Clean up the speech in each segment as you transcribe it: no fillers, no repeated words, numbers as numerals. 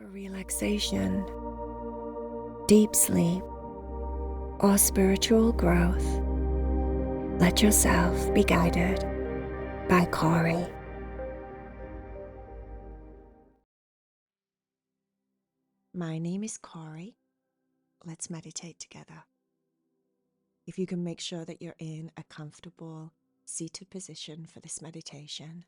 for relaxation, deep sleep, or spiritual growth, let yourself be guided by Cory. My name is Cory. Let's meditate together. If you can make sure that you're in a comfortable seated position for this meditation,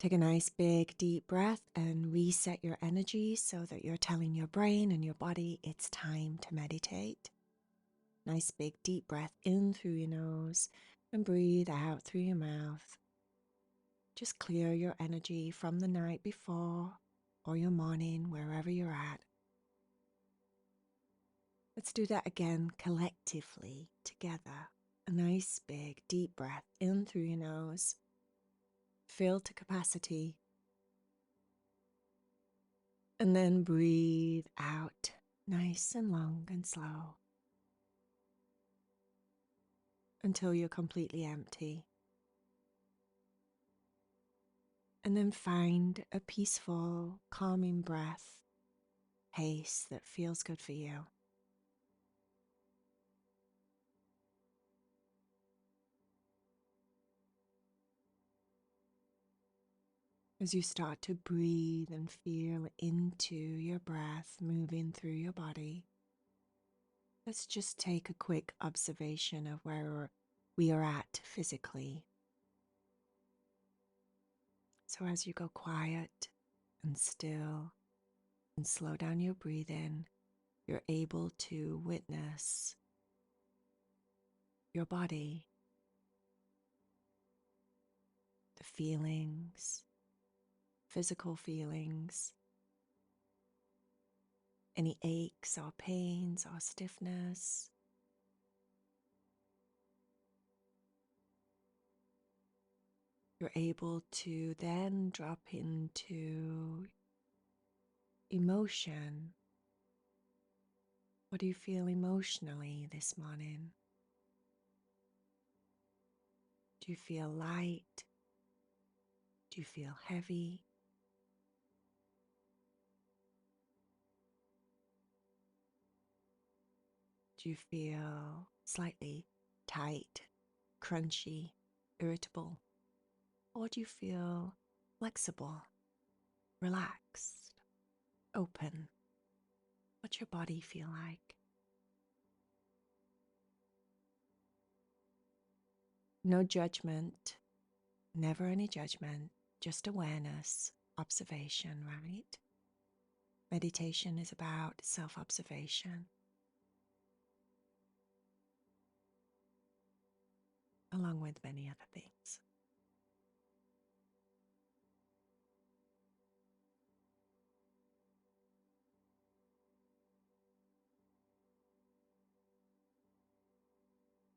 take a nice big deep breath and reset your energy so that you're telling your brain and your body it's time to meditate. Nice big deep breath in through your nose and breathe out through your mouth. Just clear your energy from the night before or your morning, wherever you're at. Let's do that again collectively together. A nice big deep breath in through your nose. Fill to capacity. And then breathe out nice and long and slow until you're completely empty. And then find a peaceful, calming breath pace that feels good for you. As you start to breathe and feel into your breath moving through your body, let's just take a quick observation of where we are at physically. So as you go quiet and still and slow down your breathing, you're able to witness your body, the feelings, physical feelings, any aches or pains or stiffness. You're able to then drop into emotion. What do you feel emotionally this morning? Do you feel light? Do you feel heavy? Do you feel slightly tight, crunchy, irritable? Or do you feel flexible, relaxed, open? What's your body feel like? No judgment, never any judgment, just awareness, observation, right? Meditation is about self-observation, along with many other things.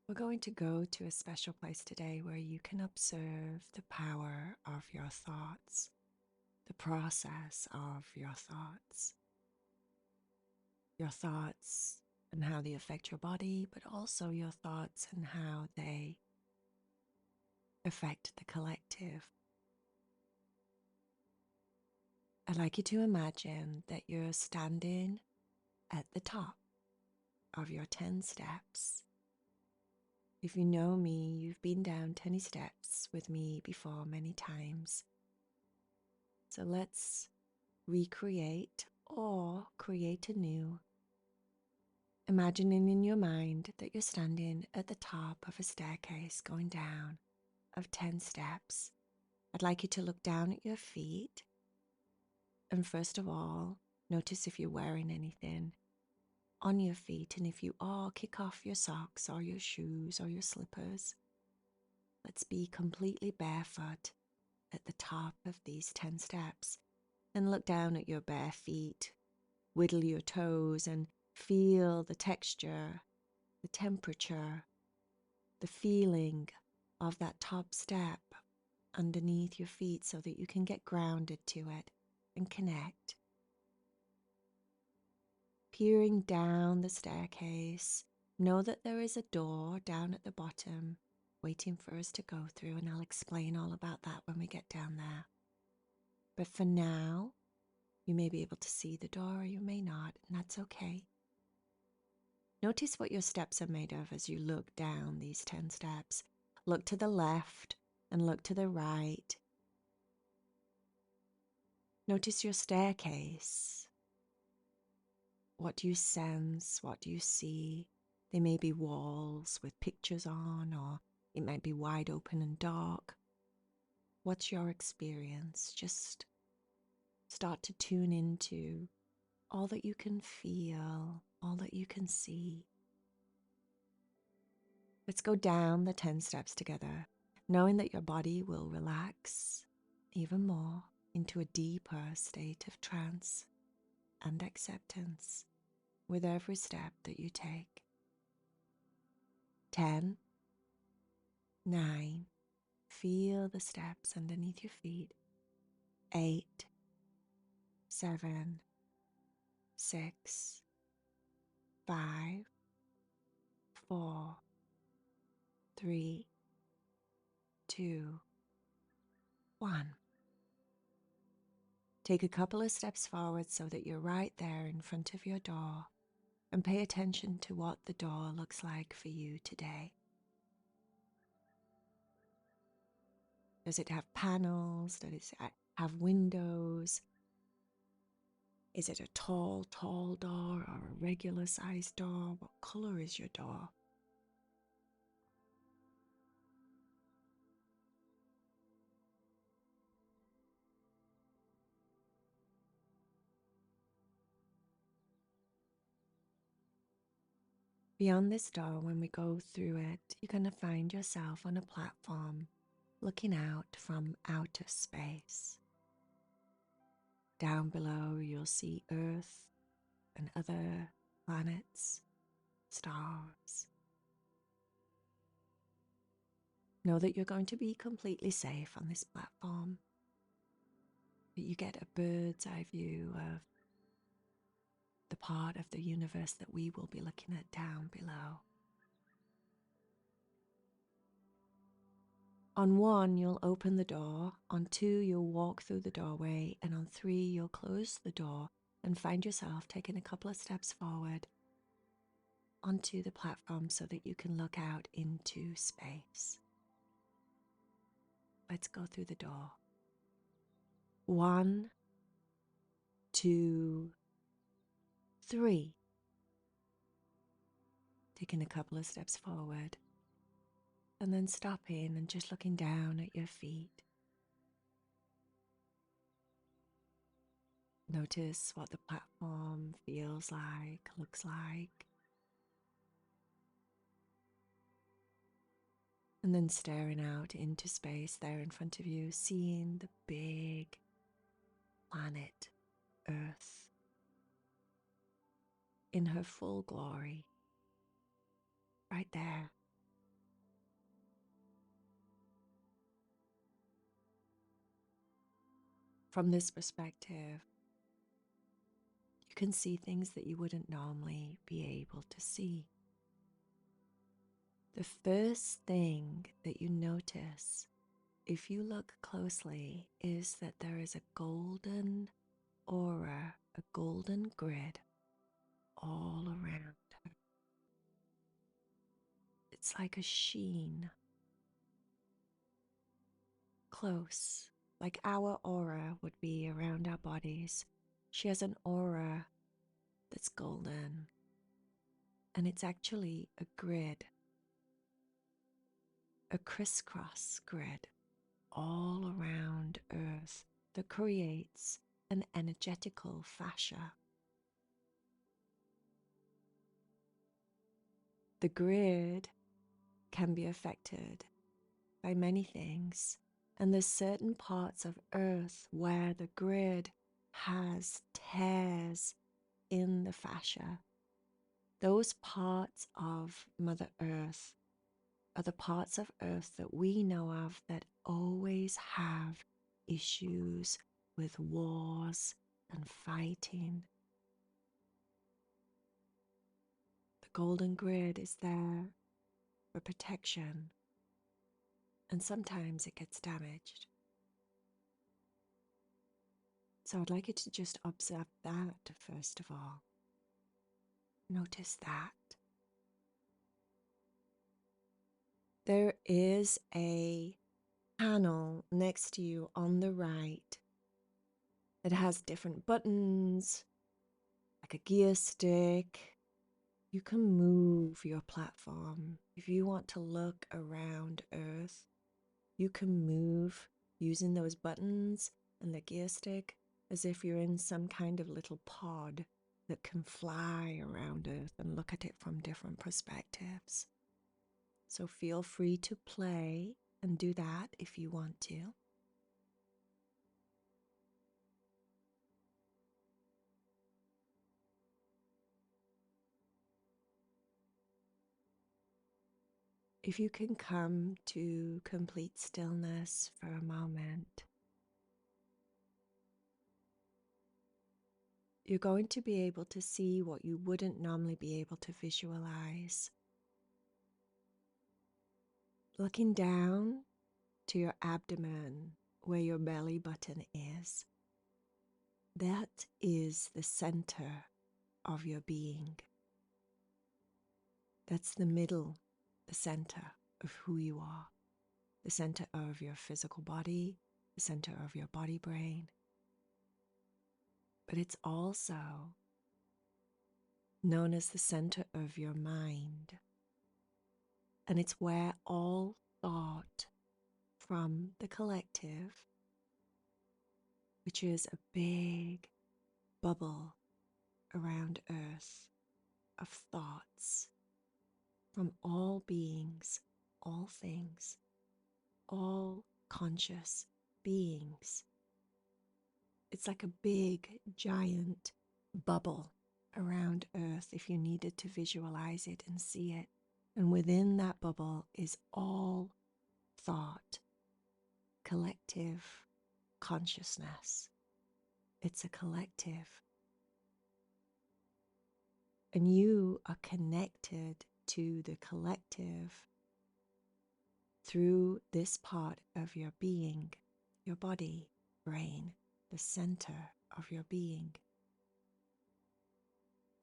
We're going to go to a special place today where you can observe the power of your thoughts, the process of your thoughts and how they affect your body, but also your thoughts and how they affect the collective. I'd like you to imagine that you're standing at the top of your 10 steps. If you know me, you've been down 10 steps with me before many times. So let's recreate or create anew, imagining in your mind that you're standing at the top of a staircase going down of 10 steps. I'd like you to look down at your feet and first of all, notice if you're wearing anything on your feet, and if you are, kick off your socks or your shoes or your slippers. Let's be completely barefoot at the top of these 10 steps and look down at your bare feet. Whittle your toes and feel the texture, the temperature, the feeling of that top step underneath your feet so that you can get grounded to it and connect. Peering down the staircase, know that there is a door down at the bottom waiting for us to go through, and I'll explain all about that when we get down there. But for now, you may be able to see the door or you may not, and that's okay. Notice what your steps are made of as you look down these 10 steps. Look to the left and look to the right. Notice your staircase. What do you sense? What do you see? They may be walls with pictures on, or it might be wide open and dark. What's your experience? Just start to tune into all that you can feel, all that you can see. Let's go down the 10 steps together, knowing that your body will relax even more into a deeper state of trance and acceptance with every step that you take. 10, 9, feel the steps underneath your feet. 8, 7, 6, 5, 4, 3, 2, 1. Take a couple of steps forward so that you're right there in front of your door, and pay attention to what the door looks like for you today. Does it have panels? Does it have windows? Is it a tall, tall door or a regular sized door? What color is your door? Beyond this door, when we go through it, you're going to find yourself on a platform looking out from outer space. Down below, you'll see Earth and other planets, stars. Know that you're going to be completely safe on this platform, that you get a bird's eye view of the part of the universe that we will be looking at down below. On 1, you'll open the door. On 2, you'll walk through the doorway. And on 3, you'll close the door and find yourself taking a couple of steps forward onto the platform so that you can look out into space. Let's go through the door. 1, 2, 3. Taking a couple of steps forward and then stopping and just looking down at your feet. Notice what the platform feels like, looks like. And then staring out into space there in front of you, seeing the big planet Earth in her full glory, right there. From this perspective, you can see things that you wouldn't normally be able to see. The first thing that you notice, if you look closely, is that there is a golden aura, a golden grid all around her. It's like a sheen, close, like our aura would be around our bodies. She has an aura that's golden, and it's actually a grid, a crisscross grid all around Earth that creates an energetical fascia. The grid can be affected by many things, and there's certain parts of Earth where the grid has tears in the fascia. Those parts of Mother Earth are the parts of Earth that we know of that always have issues with wars and fighting. The golden grid is there for protection, and sometimes it gets damaged. So I'd like you to just observe that first of all. Notice that. There is a panel next to you on the right. It has different buttons, like a gear stick. You can move your platform. If you want to look around Earth, you can move using those buttons and the gear stick as if you're in some kind of little pod that can fly around Earth and look at it from different perspectives. So feel free to play and do that if you want to. If you can come to complete stillness for a moment, you're going to be able to see what you wouldn't normally be able to visualize. Looking down to your abdomen, where your belly button is, that is the center of your being. That's the middle, the center of who you are, the center of your physical body, the center of your body brain. But it's also known as the center of your mind. And it's where all thought from the collective, which is a big bubble around Earth of thoughts from all beings, all things, all conscious beings. It's like a big, giant bubble around Earth if you needed to visualize it and see it. And within that bubble is all thought, collective consciousness. It's a collective. And you are connected to the collective through this part of your being, your body, brain, the center of your being.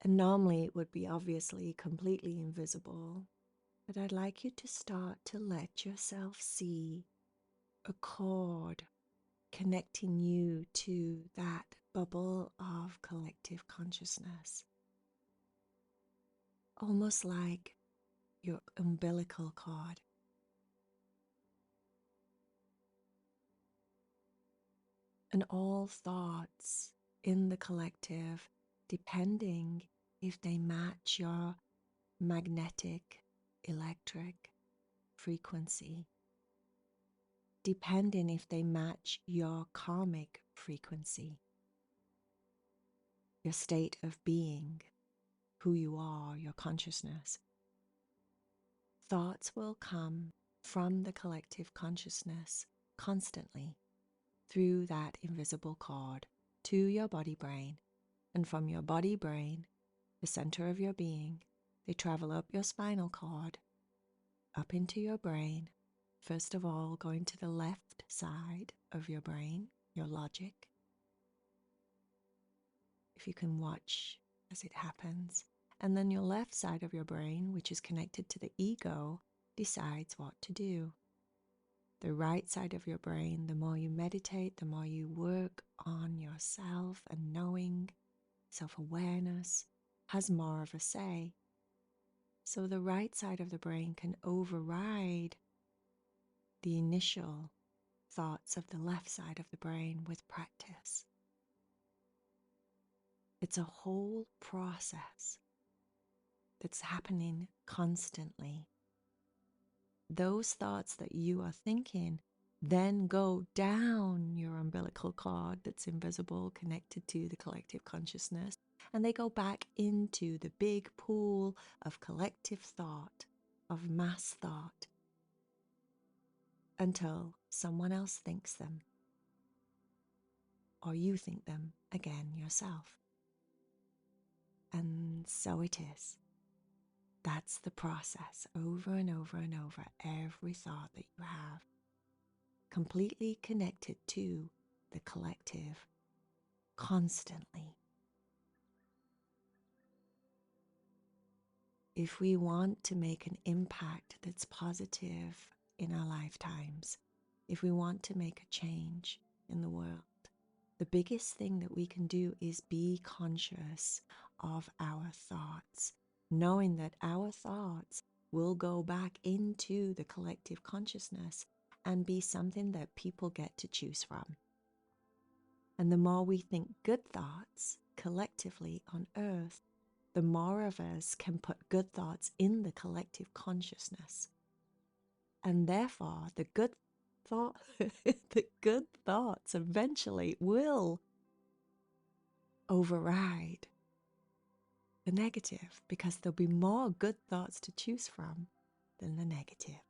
And normally it would be obviously completely invisible, but I'd like you to start to let yourself see a cord connecting you to that bubble of collective consciousness. Almost like your umbilical cord. And all thoughts in the collective, depending if they match your magnetic, electric frequency, depending if they match your karmic frequency, your state of being, who you are, your consciousness. Thoughts will come from the collective consciousness constantly through that invisible cord to your body brain, and from your body brain, the center of your being, they travel up your spinal cord, up into your brain, first of all going to the left side of your brain, your logic. If you can watch as it happens. And then your left side of your brain, which is connected to the ego, decides what to do. The right side of your brain, the more you meditate, the more you work on yourself and knowing, self-awareness, has more of a say. So the right side of the brain can override the initial thoughts of the left side of the brain with practice. It's a whole process that's happening constantly. Those thoughts that you are thinking then go down your umbilical cord that's invisible, connected to the collective consciousness, and they go back into the big pool of collective thought, of mass thought, until someone else thinks them, or you think them again yourself. And so it is. That's the process, over and over and over, every thought that you have, completely connected to the collective constantly. If we want to make an impact that's positive in our lifetimes, if we want to make a change in the world, the biggest thing that we can do is be conscious of our thoughts, knowing that our thoughts will go back into the collective consciousness and be something that people get to choose from. And the more we think good thoughts collectively on earth, the more of us can put good thoughts in the collective consciousness. And therefore, the good thoughts eventually will override the negative, because there'll be more good thoughts to choose from than the negative.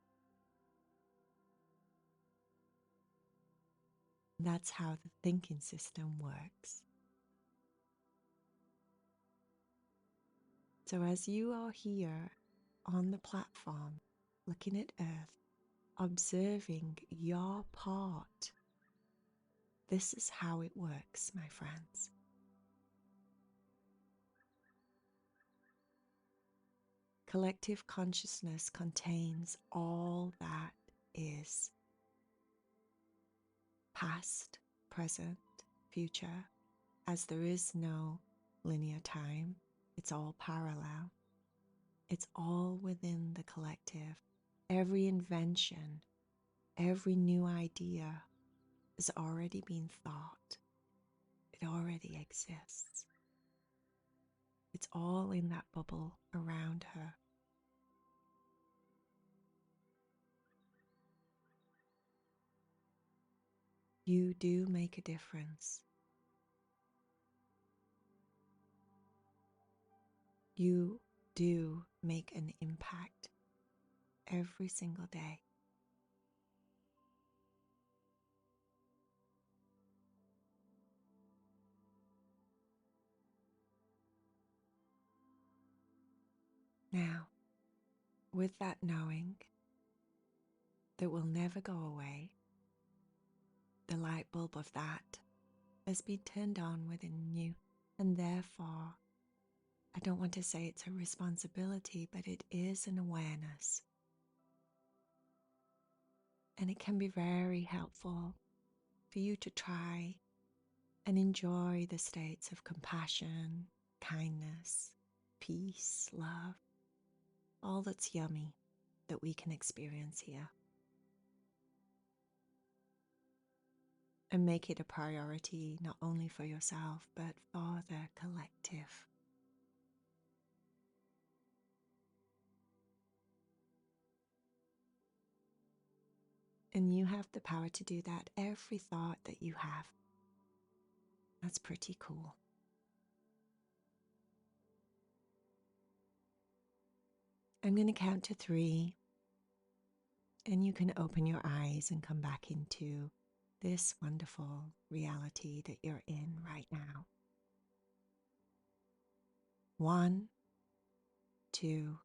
That's how the thinking system works. So as you are here on the platform, looking at Earth, observing your part, this is how it works, my friends. Collective consciousness contains all that is past, present, future, as there is no linear time. It's all parallel. It's all within the collective. Every invention, every new idea has already been thought. It already exists. It's all in that bubble around her. You do make a difference. You do make an impact every single day. Now, with that knowing that will never go away, the light bulb of that has been turned on within you, and therefore, I don't want to say it's a responsibility, but it is an awareness. And it can be very helpful for you to try and enjoy the states of compassion, kindness, peace, love, all that's yummy that we can experience here. And make it a priority not only for yourself, but for the collective. And you have the power to do that every thought that you have. That's pretty cool. I'm going to count to 3, and you can open your eyes and come back into this wonderful reality that you're in right now. 1, 2,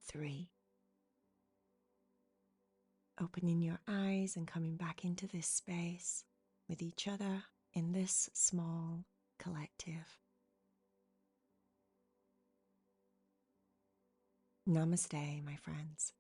3. Opening your eyes and coming back into this space with each other in this small collective. Namaste, my friends.